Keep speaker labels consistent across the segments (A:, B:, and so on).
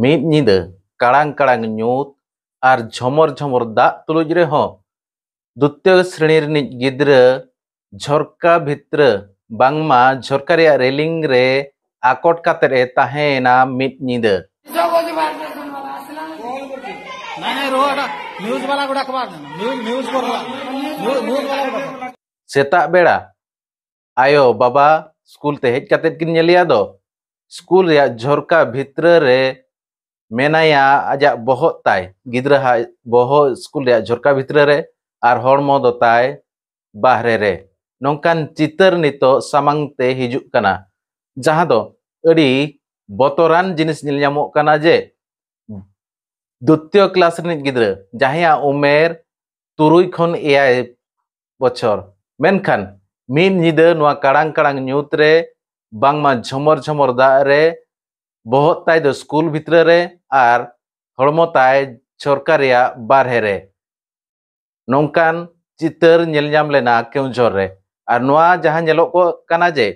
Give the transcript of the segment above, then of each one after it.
A: ᱢᱤᱫ ᱧᱤᱫᱟᱹ ᱠᱟᱲᱟᱝ ᱠᱟᱲᱟᱝ ᱧᱩᱛ ᱟᱨ ঝমর ঝমর ᱫᱟᱜ ᱛᱩᱞᱩᱡ ᱨᱮᱦᱚᱸ ᱫᱩᱛᱤᱭᱚ ᱥᱨᱮণᱤ ᱨᱤᱱᱤᱡ ᱜᱤᱫᱽᱨᱟᱹ ঝরকা ᱵᱷᱤᱛᱨᱟᱹ ᱵᱟᱝᱢᱟ ঝরকা ᱨᱮᱭᱟᱜ রেলিং রে আকট কাতেᱫ ᱮ ᱛᱟᱦᱮᱸᱭᱮᱱᱟ ᱢᱤᱫ ᱧᱤᱫᱟᱹ। ᱥᱮᱛᱟᱜ ᱵᱮᱲᱟ आयो बाबा स्कूल ते हेज कातेद किन नेलिया दो स्कूल रिया झरका भितर रे मेनाया आजा बोहत ताय गिद्रा हा बोहो स्कूल रिया झरका भितर रे आर हड़मो दो ताय बाहरे रे नोंकान चितर नितो सामांग ते हिजुक कना जहां दो अड़ी बतरान जिनिस निल ᱧᱟᱢᱚᱜ कना जे द्वितीय क्लास रिनिज गिद्रा जहां उमेर 3 खन 9 बछर मेनखान मीन निदे नुआ काड़ांग काड़ांग ᱧᱩᱛ रे बांगमा झमर झमर दा रे बहुत ताय दो स्कूल भितर रे आर हड़मो ताय झरका रिया बारहे रे नोंकान चितर नेल ᱧᱟᱢ लेना केउंझर रे आर नुआ जहां नेलोग को कना जे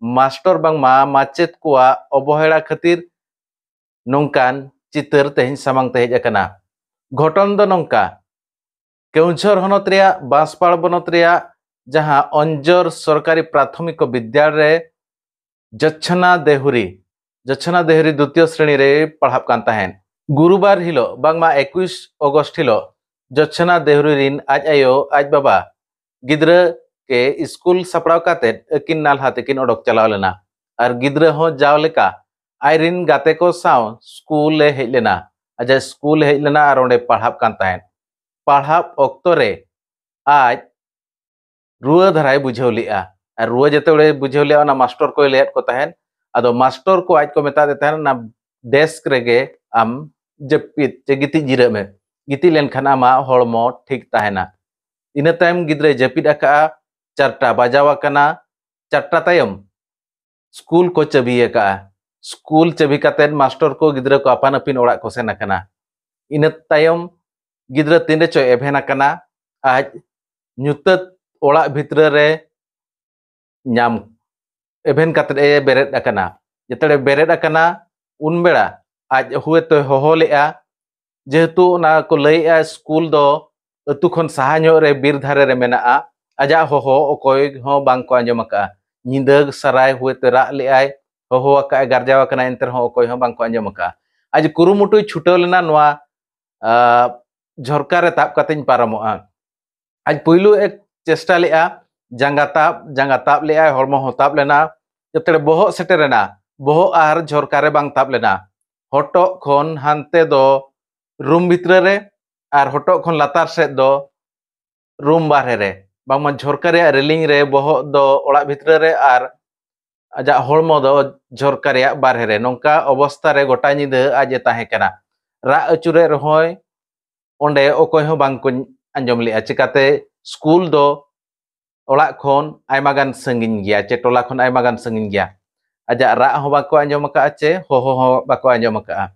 A: मास्टर बांगमा माचेत कोआ अवहेला खातिर नोंकान चितर तेहिं सामांग ते हेज अकना घटन दो नोंका केउंझर हनत रिया बांसपाड़ बनत रिया जहां अंजर सरकारी प्राथमिक विद्यालय जच्छना देहुरी द्वितीय श्रेणी रे पढ़ाब कान ताहेन गुरुवार हिलो बांगमा 21 अगस्त हिलो जच्छना देहुरी रिन आज आयो आज बाबा गिद्रा के स्कूल सपड़ाव काते अकिन नालहा तेकिन ओडक चलाव लेना आर गिद्रा हो जाव लेका आइरिन गाते को साव स्कूल ले हेज लेना आजा स्कूल हेज लेना आर ओंडे पढ़ाब कान ताहेन पढ़ाब ऑक्तो रे आज रुआ धराय बुझाव लिया और रुआ जते बुझाव लिया ना मास्टर को लेट को तहन अदो मास्टर को आज को मेता दे तहन ना डेस्क रेगे आम जपित चे गिति जिरा में गिति लेनखान आमा हड़मो ठीक तहना इना टाइम गिद्रे जपित अका 4टा बाजावा कना 4टा तायम स्कूल को चबी अका स्कूल चबी कातेन मास्टर को गिद्रे को अपान अपिन ओड़ा को सेना कना इना तायम गिद्रे तिंडे चो एभेना कना आज ᱧᱩᱛᱟᱹᱛ ओड़ा भितर रे नाम एभेन काते ए बेरेद अकना जतड़े बेरेद अकना उन बेड़ा आज हुए तो होहो लेआ जेहेतु ना को लैया स्कूल दो अतु खन साहा ᱧᱚᱜ रे बीर धारे रे मेनाआ आजा होहो ओकोय हो बांग को आंजम अका ᱧᱤᱫᱟᱹ सराय हुए तो रा लेआय होहो अका गारजाव अकना एंतर हो ओकोय हो बांग को आंजम अका आज कुरुमुटु छुटो लेना नवा झरका रे ताप कातेñ पारमोआ आज पुइलु एक चेष्टा लेआ जांगा ताप लेआ हड़मो हो ताप लेना जतड़े बोहो सेटेरेना बोहो आर झरका रे बांग ताप लेना हटो खन हानते दो रूम भितर रे आर हटो खन लातार से दो रूम बाहरे रे बांगमा झरका रे रेलिंग रे बोहो दो ओड़ा भितर रे आर आजा हड़मो दो झरका रे बाहरे रे नोंका अवस्था रे गोटा ᱧᱤᱫᱟᱹ आज ताहे कना रा अचुरे रहोय ओंडे ओकोय हो बांग को आंजम लेआ चिकाते स्कूल दो ओड़ा खन आयमा गान संगिन गया चे टोला खन आयमा गान संगिन गया आजा रा हो बाको आंजम का चे हो बाको आंजम का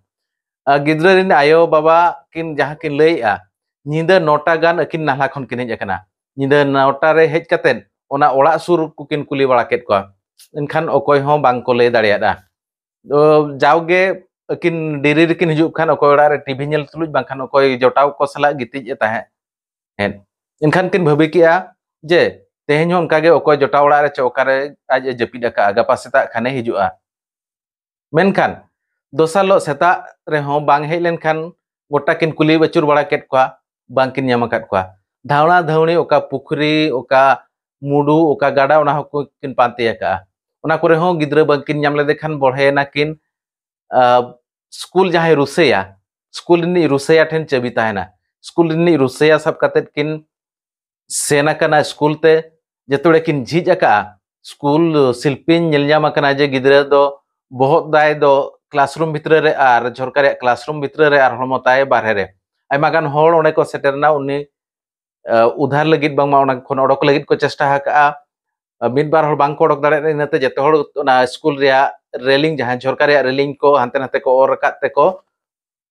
A: गिद्रा रिन आयो बाबा किन जहां किन लैया ᱧᱤᱫᱟᱹ 9टा गान अकिन नाला खन किन हेज अकना ᱧᱤᱫᱟᱹ 9टा रे हेज कातेन ओना ओड़ा सुर कुकिन कुली बड़ा केट को एनखान ओकोय हो बांग को लay दाड़ियादा जावगे अकिन डिरी रिकिन हिजुक खान ओकोय ओड़ा रे टीवी नेल तुलुज बांखान ओकोय जोटाव को सला गितिज ताहे हेन इनखान किन भाबी किया जे तेहेन हो उनका गे ओकोय जोटा ओड़ा रे चौकारे आज जपिद अका गपा सेता खाने हिजुआ मेनखान दोसालो सेता रे हो बांग हेज लेनखान गोटा किन कुली बचुर बड़ा केट को बांग किन ᱧᱟᱢ अकाद को धावना धावनी ओका पुखरी ओका मुडू ओका गाडा ओना हो किन पांते अका ओना करे हो गिद्रा बांग किन ᱧᱟᱢ लेदे खान बढ़ेना किन स्कूल जहां रुसैया स्कूल नि रुसैया ठेन चबी ताहेना स्कूल नि रुसैया सब कातेद किन सेना कना स्कूल ते जतोड़े किन झिज अका स्कूल शिल्पी नेल ᱧᱟᱢ अकना जे गिद्रा दो बहुत दाय दो क्लासरूम भितर रे आर झरका रे क्लासरूम भितर रे आर हड़मो ताय बाहरे रे आयमा गान होड़ ओने को सेटेरना उनी उधार लगित बांगमा ओना खन ओडक लगित को चेष्टा हाका मिद बार हड़ बांग को ओडक दाड़े इनाते जते हड़ ओना स्कूल रिया रेलिंग जहां झरका रे रेलिंग को हानते नाते को और काते को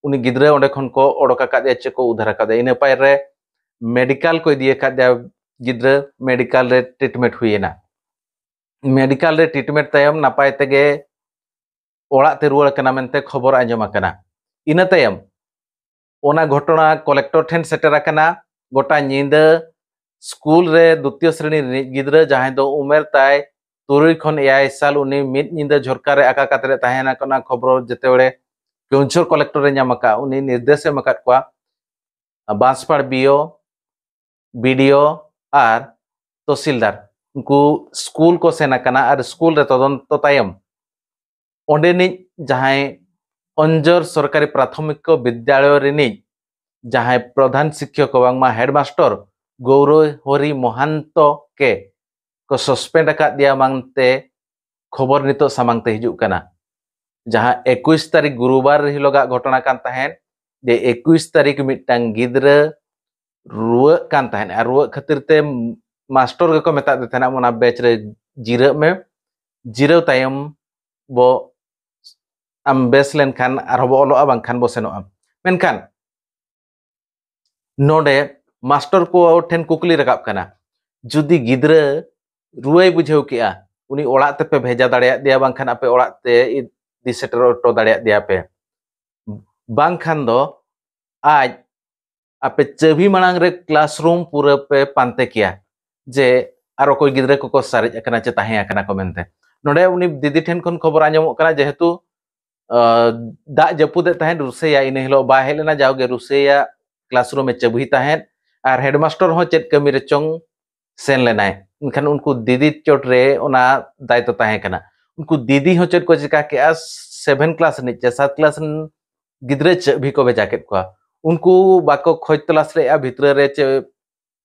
A: उनी गिद्रा ओंडे खन को ओडक कादे चे को उधार कादे इने पाय रे मेडिकल को दिए कादे गिद्रा मेडिकल रे ट्रीटमेंट हुईना मेडिकल रे ट्रीटमेंट तायम नापाय तेगे ओड़ा ते रुवाड़ कना मेनते खबर आंजम अकना ina tayam ona घटना कलेक्टर ठेन सेटर आकना गोटा नींदा स्कूल रे द्वितीय श्रेणी रिनिज गिद्रा जहां दो उमेर ताय 3 खन 8 साल उनी मिद नींदा झरका रे आका कातरे ताहेना कना खबर जेतेबेले केउंझर कलेक्टर रे नामका उनी निर्देश एमकात kwa बांसपाड़ बीओ बीडीओ आर तहसीलदार उनको स्कूल को सेना कना और स्कूल रे तदंत तायम ओंडेनि जहां अंजर सरकारी प्राथमिक विद्यालय रिनी जहां प्रधान शिक्षक बांगमा हेडमास्टर गौरव हरि मोहांत के को सस्पेंड का दिया मांगते खबर नितो सामांगते हिजुक कना जहां 21 तारीख गुरुवार हिलोगा घटना कान ताहेन जे 21 तारीख मिटांग गिद्रा रुआ कान ताहेन और रुआ खातिर ते मास्टर को मेता देना मोना बैच रे जीरा में जीरो तायम बो am bes len kan arbo olo abang kan bo seno am men kan node master ko ten kukli rakap kana judi gidra ruai bujhau kia uni orak te pe bheja dareya dia bang kan ape orak te di setter to dareya dia pe bang kan do aj ape chabi manang re classroom pura pe pante kia je aro koi gidra ko sarij akana che tahe akana ko mente node uni didi ten kon khobor anjamok kana jehetu दा जपुदे तहन रुसेया इन हिलो बा Helena जाओगे रुसेया classroom में चबही तहन और headmaster हो चेत कमी रे चोंग सेन लेनाय इनखान उनको दीदी चोट रे ओना दायित्व तहे कना उनको दीदी हो चेत को चिका के 7 क्लास नि 7 क्लास गिद्रे चबही को बेजा केत को उनको बाको खोज तलाश रे आ भितर रे चे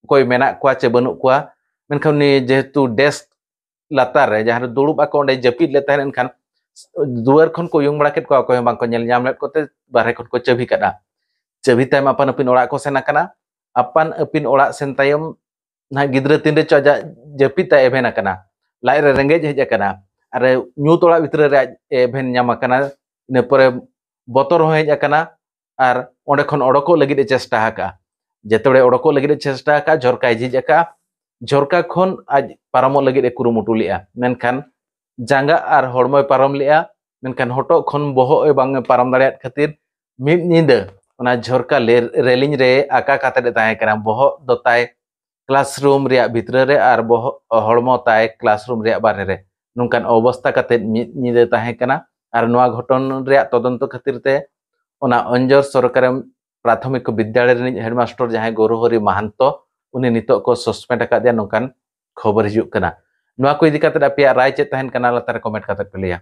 A: कोई मेना को चे बनु को मेनखान नि जेहेतु डेस्क लातार रे जहां दुड़ुब आको ओंडे जपिद ले तहन इनखान दुआर खन को yung bracket ko ako bang ko nyel nyam let ko te bare kon ko chabi kada chabi tay apan apin orak ko sena kana apan apin orak sen tayam na gidra tinde choja japi tay evena kana lai re renge je kana are nyu tola bitra re even nyama kana ne pore botor ho heja kana ar onde khon odoko lagi de chesta haka jetore odoko lagi de chesta haka jorkai je jaka jorka khon aj paramo lagi de kurumutu lia menkan jangga ar hormoy param lia menkan hoto khon boho e bang param dareat khatir mid ninda ona झरका railing रे आका काते दे ताहे kana boho do tai classroom रे भितर रे ar boho hormo tai classroom रे बारे रे nungkan अवस्था काते mid ninda ताहे kana ar noa घटन रे तदंत खातिर ते ona अंजर सरकार प्राथमिक विद्यालय रे हेडमास्टर जहां गौरहरी महंतो उनी नितो को सस्पेंड का दिया nungkan खबर हिजुक kana नोआ को इदी काते अपया राय चे तहन kana लातार कमेंट काते पे लिया।